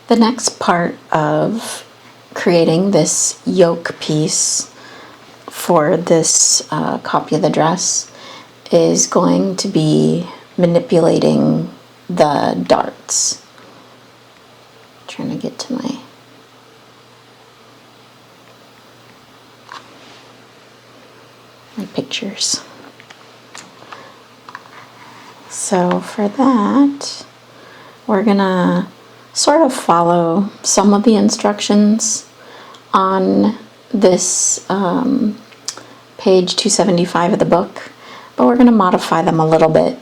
The next part of creating this yoke piece for this copy of the dress is going to be manipulating the darts. Trying to get to my pictures. So for that, we're gonna sort of follow some of the instructions on this page 275 of the book, but we're gonna modify them a little bit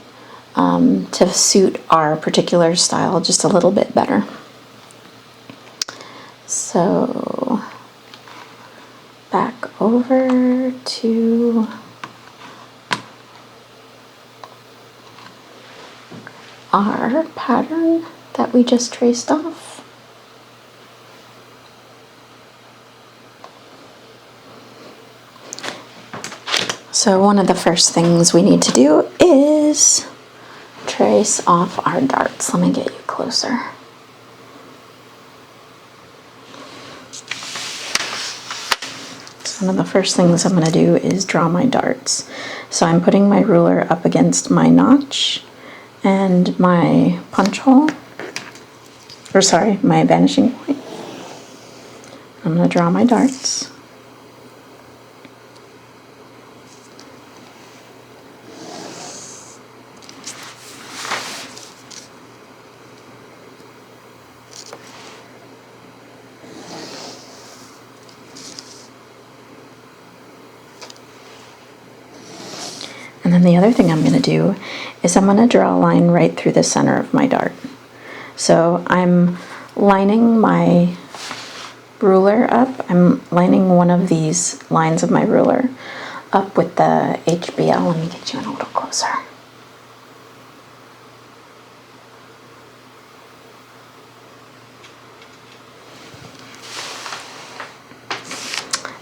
to suit our particular style just a little bit better. So back over to our pattern that we just traced off. So one of the first things we need to do is trace off our darts. Let me get you closer. So one of the first things I'm going to do is draw my darts. So I'm putting my ruler up against my notch and my punch hole, or sorry, my vanishing point. I'm going to draw my darts. And then the other thing I'm going to do is I'm going to draw a line right through the center of my dart. So I'm lining my ruler up. I'm lining one of these lines of my ruler up with the HBL. Let me get you in a little closer.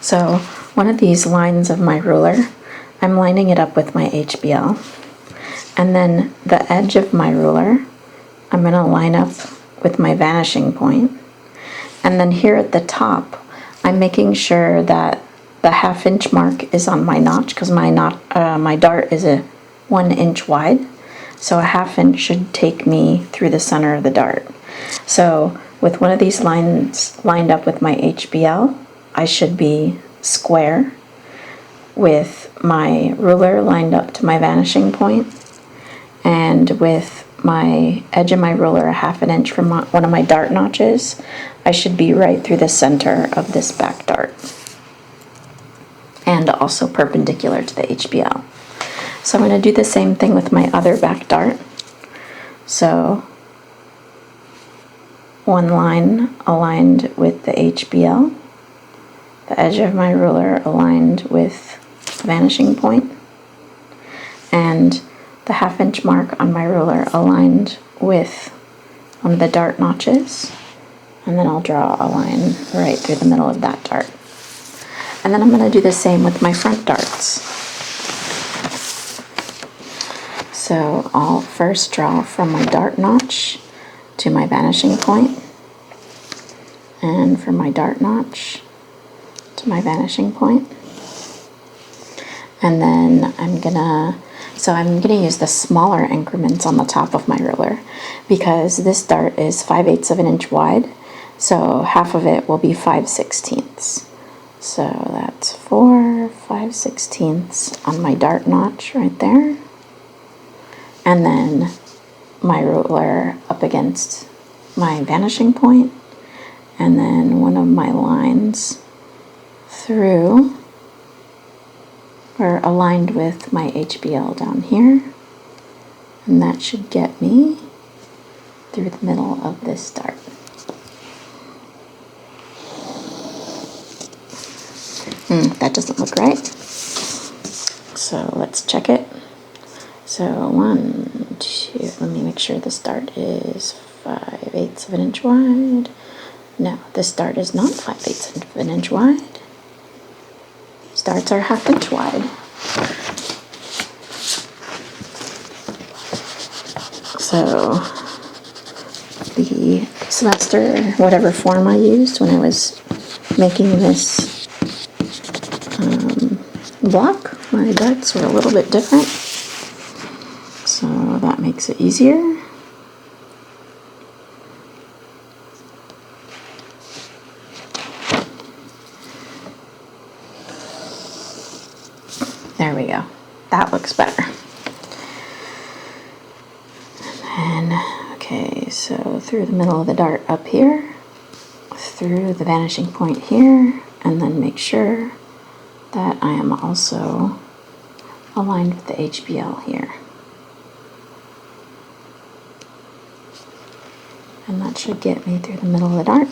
So one of these lines of my ruler, I'm lining it up with my HBL. And then the edge of my ruler, I'm going to line up with my vanishing point. And then here at the top, I'm making sure that the 1/2 inch mark is on my notch, because my dart is a 1 inch wide. So a 1/2 inch should take me through the center of the dart. So with one of these lines lined up with my HBL, I should be square, with my ruler lined up to my vanishing point, and with my edge of my ruler a 1/2 inch from one of my dart notches, I should be right through the center of this back dart, and also perpendicular to the HBL. So I'm going to do the same thing with my other back dart. So one line aligned with the HBL, the edge of my ruler aligned with the vanishing point, and the 1/2 inch mark on my ruler aligned with one of the dart notches, and then I'll draw a line right through the middle of that dart. And then I'm going to do the same with my front darts. So I'll first draw from my dart notch to my vanishing point, and from my dart notch to my vanishing point. And then I'm gonna use the smaller increments on the top of my ruler, because this dart is 5/8 of an inch wide, so half of it will be 5/16. So that's 4 5/16 on my dart notch right there, and then my ruler up against my vanishing point, and then one of my lines through, or aligned with my HBL down here, and that should get me through the middle of this dart. That doesn't look right, so let's check it. So 1, 2, let me make sure this dart is 5/8 of an inch wide. No, this dart is not 5/8 of an inch wide. These darts are 1/2 inch wide. So the my semester, whatever form I used when I was making this block. My darts were a little bit different, so that makes it easier. There we go. That looks better. And okay, so through the middle of the dart up here, through the vanishing point here, and then make sure that I am also aligned with the HBL here. And that should get me through the middle of the dart.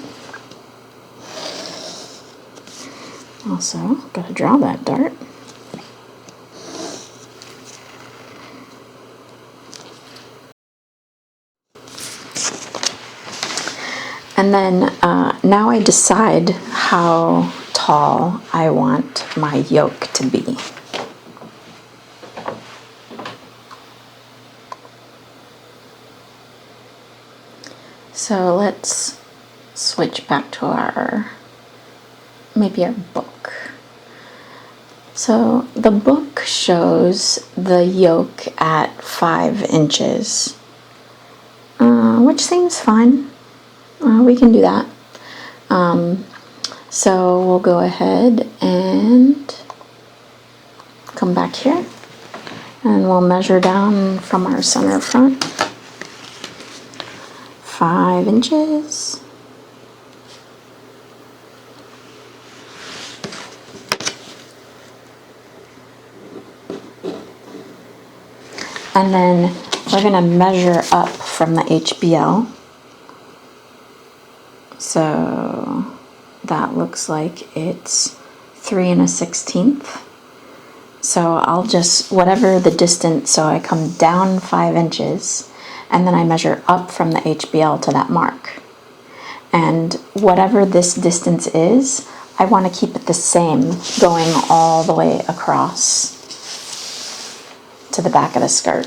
Also, gotta draw that dart. And then now I decide how tall I want my yoke to be. So let's switch back to maybe our book. So the book shows the yoke at 5 inches, which seems fine. We can do that. So we'll go ahead and come back here and we'll measure down from our center front 5 inches. And then we're going to measure up from the HBL. So that looks like it's 3 1/16. So I'll just, whatever the distance, so I come down 5 inches and then I measure up from the HBL to that mark. And whatever this distance is, I want to keep it the same going all the way across to the back of the skirt,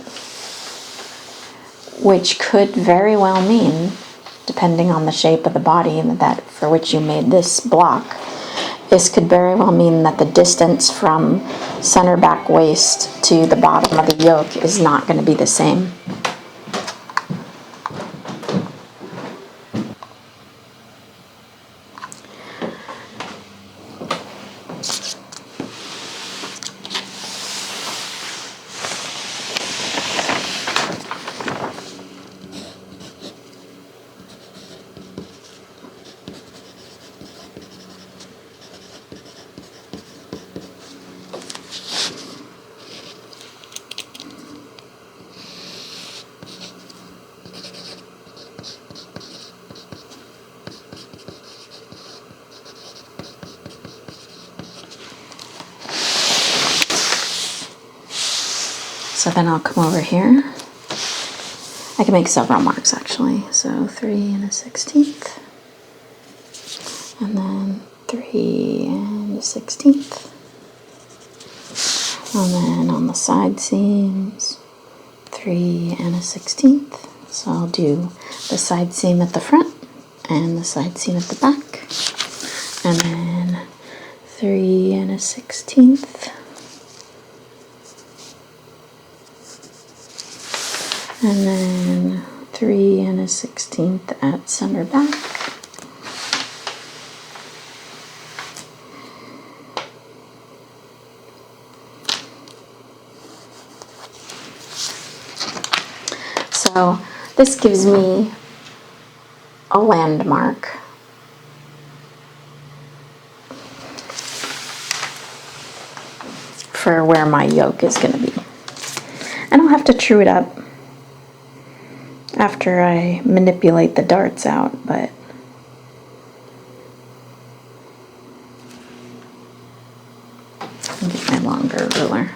which could very well mean, depending on the shape of the body and that for which you made this block, this could very well mean that the distance from center back waist to the bottom of the yoke is not going to be the same. So then I'll come over here. I can make several marks actually. So 3 1/16, and then 3 1/16, and then on the side seams 3 1/16. So I'll do the side seam at the front and the side seam at the back, and then 3 1/16. And then 3 1/16 at center back. So this gives me a landmark for where my yoke is going to be. And I'll have to true it up after I manipulate the darts out, but I'll get my longer ruler.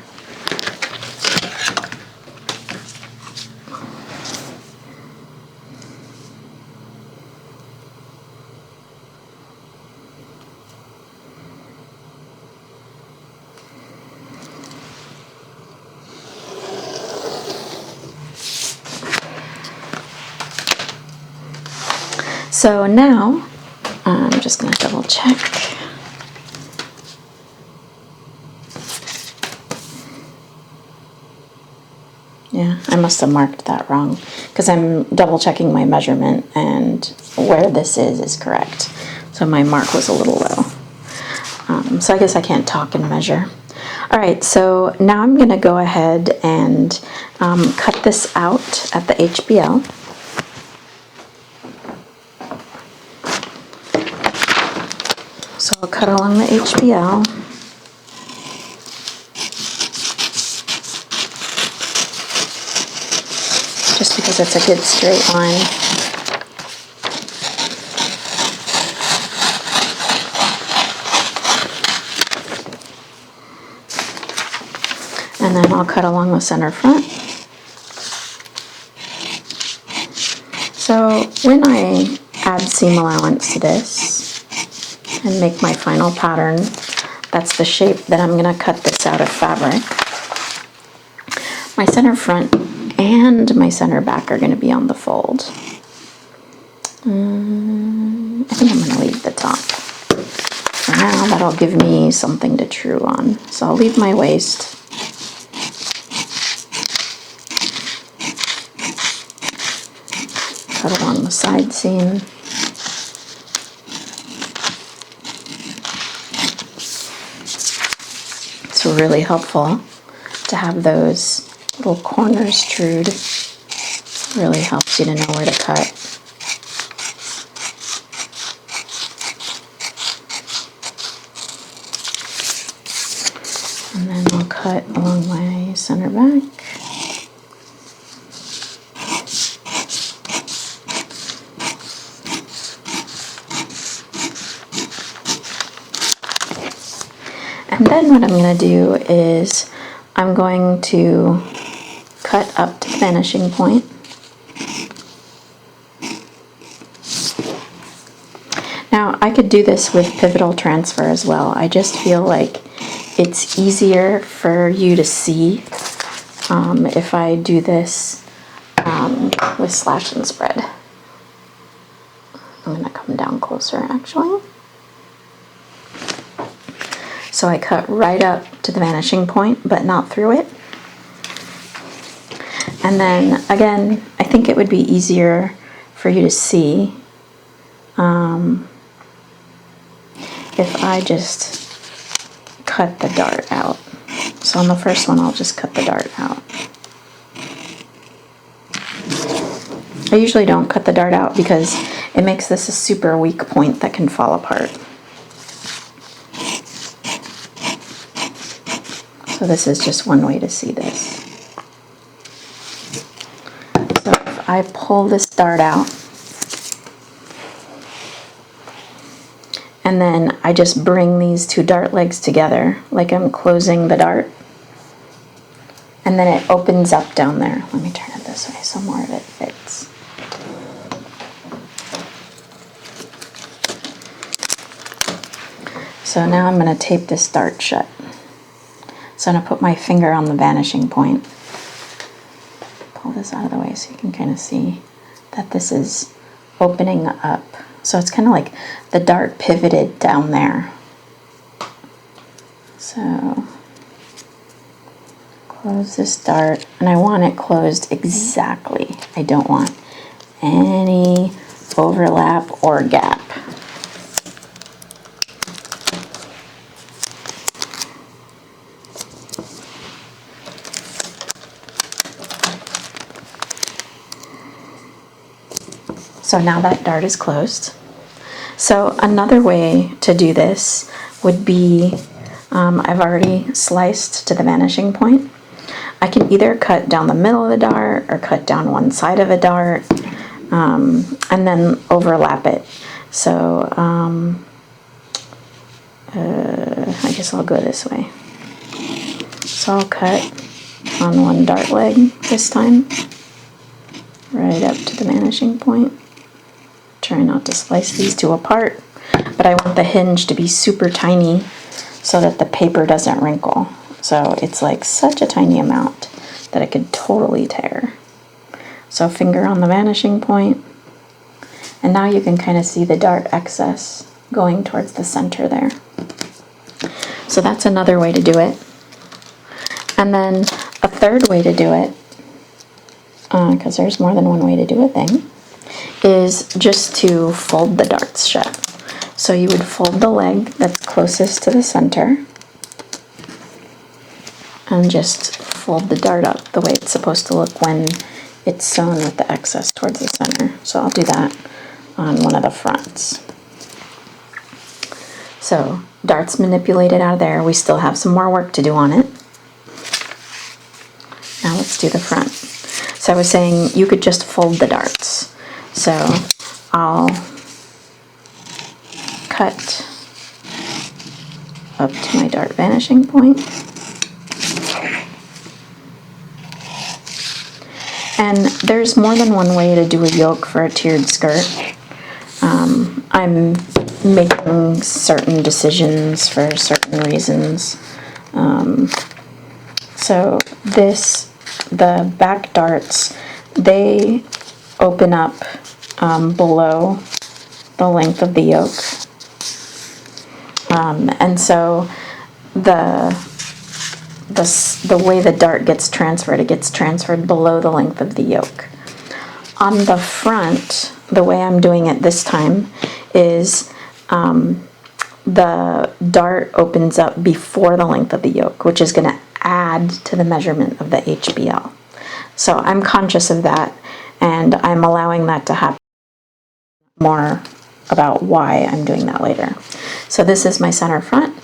So now I'm just going to double check. Yeah, I must have marked that wrong because I'm double checking my measurement and where this is correct. So my mark was a little low. So I guess I can't talk and measure. All right, so now I'm going to go ahead and cut this out at the HBL. So I'll cut along the HBL. Just because it's a good straight line. And then I'll cut along the center front. So when I add seam allowance to this and make my final pattern, that's the shape that I'm going to cut this out of fabric. My center front and my center back are going to be on the fold. I think I'm going to leave the top. For now, that'll give me something to true on. So I'll leave my waist. Cut along the side seam. It's really helpful to have those little corners trued. Really helps you to know where to cut. And then I'll cut along my center back. And then what I'm going to do is I'm going to cut up to the vanishing point. Now I could do this with pivotal transfer as well. I just feel like it's easier for you to see if I do this with slash and spread. I'm going to come down closer actually. So I cut right up to the vanishing point, but not through it. And then again, I think it would be easier for you to see if I just cut the dart out. So on the first one, I'll just cut the dart out. I usually don't cut the dart out because it makes this a super weak point that can fall apart. So this is just one way to see this. So if I pull this dart out, and then I just bring these two dart legs together, like I'm closing the dart, and then it opens up down there. Let me turn it this way so more of it fits. So now I'm going to tape this dart shut. So I'm going to put my finger on the vanishing point. Pull this out of the way so you can kind of see that this is opening up. So it's kind of like the dart pivoted down there. So close this dart, and I want it closed exactly. I don't want any overlap or gap. So now that dart is closed. So another way to do this would be, I've already sliced to the vanishing point. I can either cut down the middle of the dart or cut down one side of a dart and then overlap it. So I guess I'll go this way. So I'll cut on one dart leg this time, right up to the vanishing point. Try not to slice these two apart, but I want the hinge to be super tiny so that the paper doesn't wrinkle. So it's like such a tiny amount that it could totally tear. So finger on the vanishing point, And now you can kind of see the dart excess going towards the center there. So that's another way to do it. And then a third way to do it, because there's more than one way to do a thing, is just to fold the darts shut. So you would fold the leg that's closest to the center and just fold the dart up the way it's supposed to look when it's sewn with the excess towards the center. So I'll do that on one of the fronts. So darts manipulated out of there. We still have some more work to do on it. Now let's do the front. So I was saying you could just fold the darts. So I'll cut up to my dart vanishing point. And there's more than one way to do a yoke for a tiered skirt. I'm making certain decisions for certain reasons. So the back darts, they open up below the length of the yoke. And so the way the dart gets transferred, it gets transferred below the length of the yoke. On the front, the way I'm doing it this time is the dart opens up before the length of the yoke, which is going to add to the measurement of the HBL. So I'm conscious of that, and I'm allowing that to happen. More about why I'm doing that later. So this is my center front.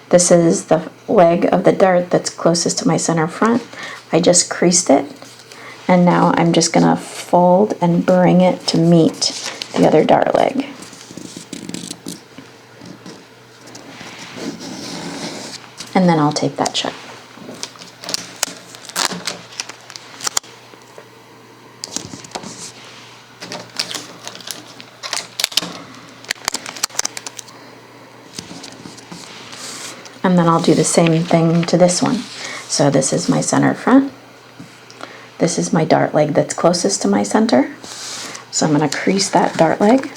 This is the leg of the dart that's closest to my center front. I just creased it, and now I'm just gonna fold and bring it to meet the other dart leg. And then I'll tape that shut. And then I'll do the same thing to this one. So this is my center front. This is my dart leg that's closest to my center. So I'm going to crease that dart leg.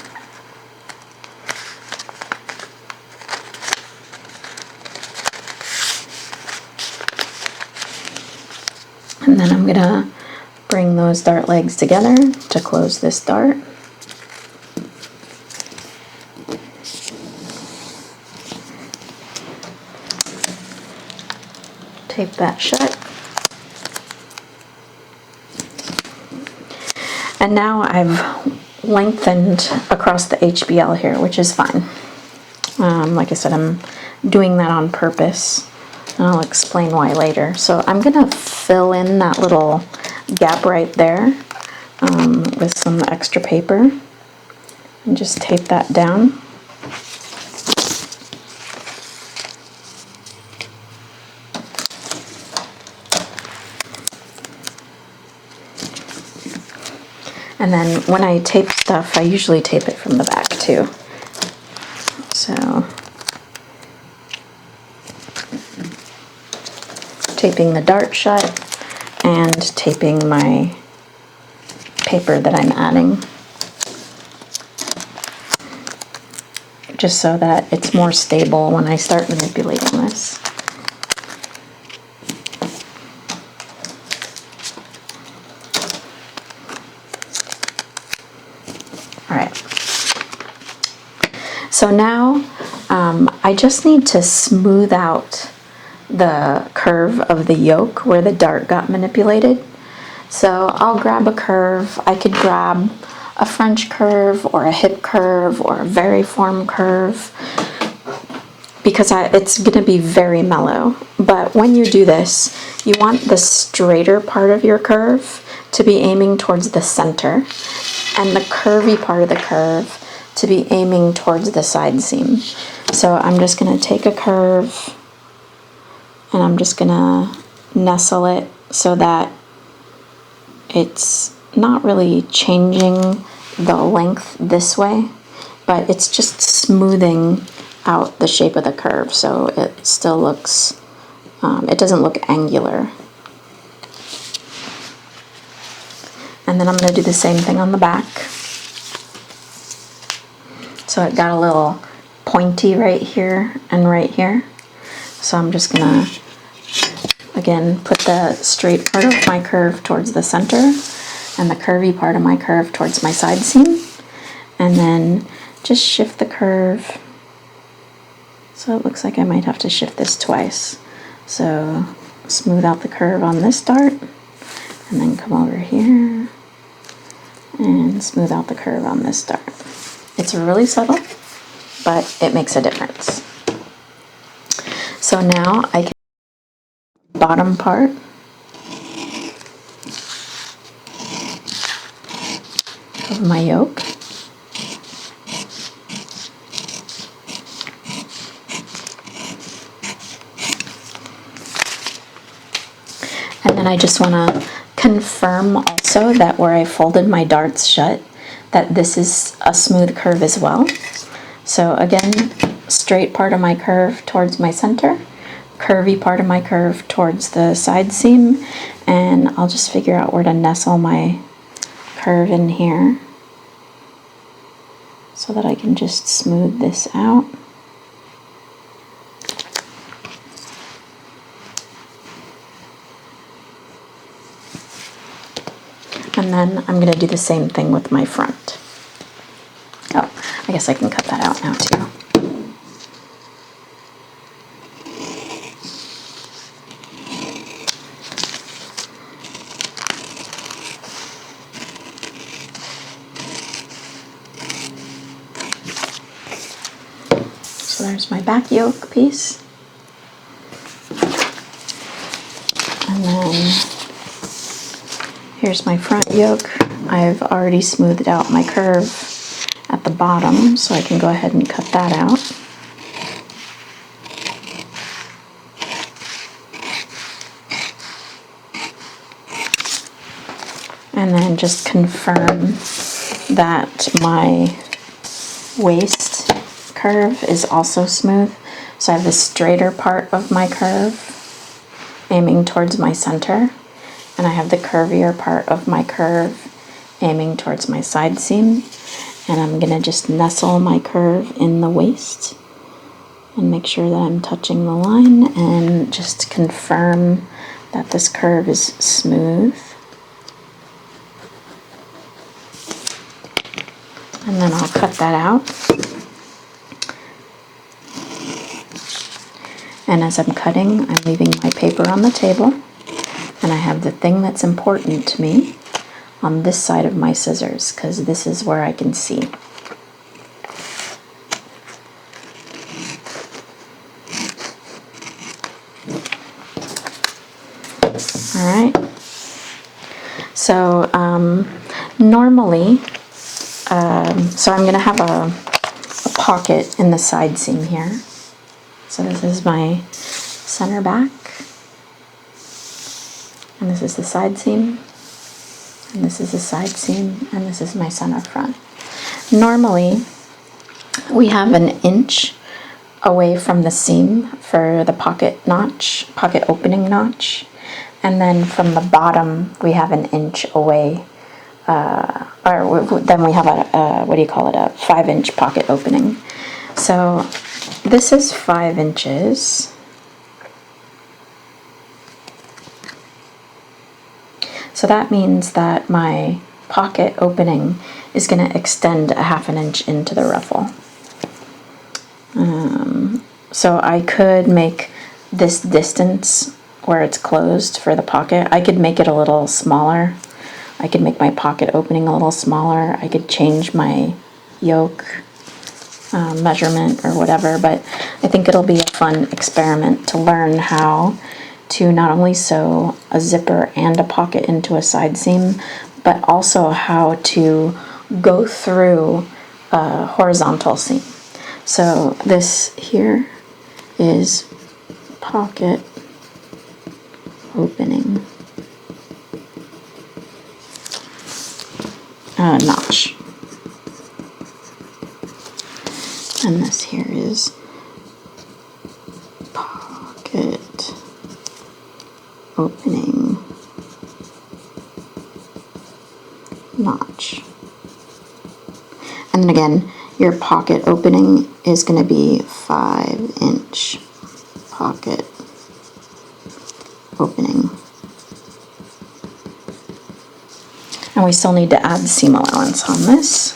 And then I'm going to bring those dart legs together to close this dart. Tape that shut. And now I've lengthened across the HBL here, which is fine. Like I said, I'm doing that on purpose. And I'll explain why later. So I'm gonna fill in that little gap right there with some extra paper and just tape that down. And then when I tape stuff, I usually tape it from the back too. So, taping the dart shut and taping my paper that I'm adding. Just so that it's more stable when I start manipulating this. So now I just need to smooth out the curve of the yoke where the dart got manipulated. So I'll grab a curve. I could grab a French curve or a hip curve or a variform curve because it's going to be very mellow. But when you do this, you want the straighter part of your curve to be aiming towards the center and the curvy part of the curve to be aiming towards the side seam. So I'm just going to take a curve and I'm just going to nestle it so that it's not really changing the length this way, but it's just smoothing out the shape of the curve so it still looks, it doesn't look angular. And then I'm going to do the same thing on the back. So it got a little pointy right here and right here. So I'm just gonna, again, put the straight part of my curve towards the center and the curvy part of my curve towards my side seam. And then just shift the curve. So it looks like I might have to shift this twice. So smooth out the curve on this dart, and then come over here and smooth out the curve on this dart. It's really subtle, but it makes a difference. So now I can bottom part of my yoke. And then I just want to confirm also that where I folded my darts shut, that this is a smooth curve as well. So again, straight part of my curve towards my center, curvy part of my curve towards the side seam, and I'll just figure out where to nestle my curve in here so that I can just smooth this out. And then I'm going to do the same thing with my front. Oh, I guess I can cut that out now too. So there's my back yoke piece. And then here's my front yoke. I've already smoothed out my curve at the bottom, so I can go ahead and cut that out. And then just confirm that my waist curve is also smooth. So I have the straighter part of my curve aiming towards my center, and I have the curvier part of my curve aiming towards my side seam. And I'm gonna just nestle my curve in the waist and make sure that I'm touching the line and just confirm that this curve is smooth. And then I'll cut that out. And as I'm cutting, I'm leaving my paper on the table, and I have the thing that's important to me on this side of my scissors, because this is where I can see. All right. So normally, so I'm going to have a pocket in the side seam here. So this is my center back, and this is the side seam, and this is the side seam, and this is my center front. Normally, we have an inch away from the seam for the pocket notch, pocket opening notch, and then from the bottom, we have an inch away, or then we have a, what do you call it, a 5-inch pocket opening. So this is 5 inches. So that means that my pocket opening is going to extend a 1/2 inch into the ruffle. So I could make this distance where it's closed for the pocket, I could make it a little smaller. I could make my pocket opening a little smaller. I could change my yoke measurement or whatever, but I think it'll be a fun experiment to learn how to not only sew a zipper and a pocket into a side seam, but also how to go through a horizontal seam. So this here is pocket opening notch. And this here is pocket opening notch. And then again, your pocket opening is going to be 5-inch pocket opening. And we still need to add seam allowance on this.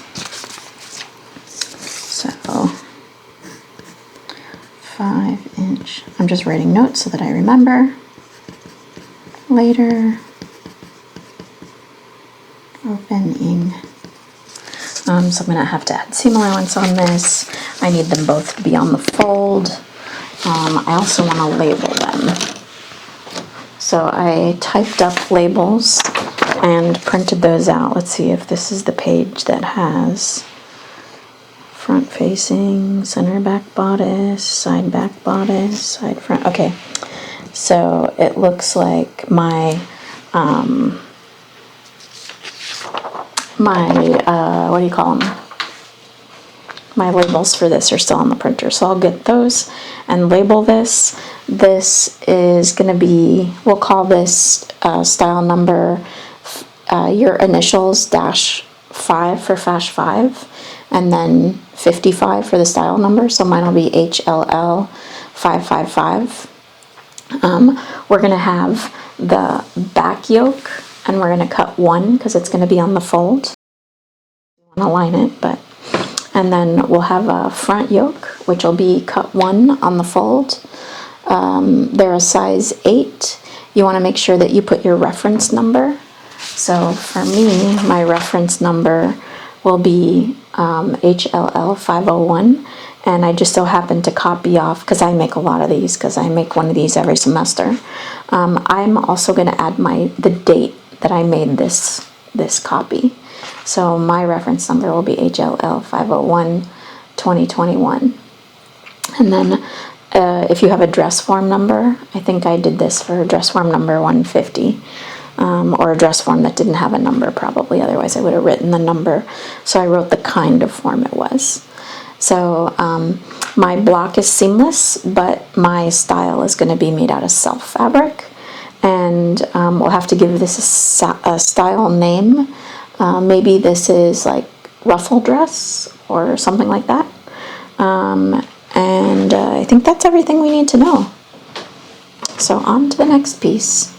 So 5-inch. I'm just writing notes so that I remember later. Opening. So I'm going to have to add seam allowance on this. I need them both to be on the fold. I also want to label them. So I typed up labels and printed those out. Let's see if this is the page that has front facing, center back bodice, side back bodice, side front. Okay, so it looks like my what do you call them? My labels for this are still on the printer, so I'll get those and label this. This is going to be, we'll call this style number, your initials -5 for Fash 5, and then 55 for the style number, so mine will be HLL 555. We're going to have the back yoke, and we're going to cut 1 because it's going to be on the fold. We want to line it, but and then we'll have a front yoke, which will be cut 1 on the fold. They're a size 8. You want to make sure that you put your reference number. So for me, my reference number will be HLL 501, and I just so happen to copy off, because I make a lot of these, because I make one of these every semester. I'm also going to add the date that I made this copy. So my reference number will be HLL 501 2021. And then if you have a dress form number, I think I did this for dress form number 150, or a dress form that didn't have a number probably, otherwise I would have written the number. So I wrote the kind of form it was. So my block is seamless, but my style is going to be made out of self fabric, and we'll have to give this a style name. Maybe this is like ruffle dress or something like that. And I think that's everything we need to know. So on to the next piece.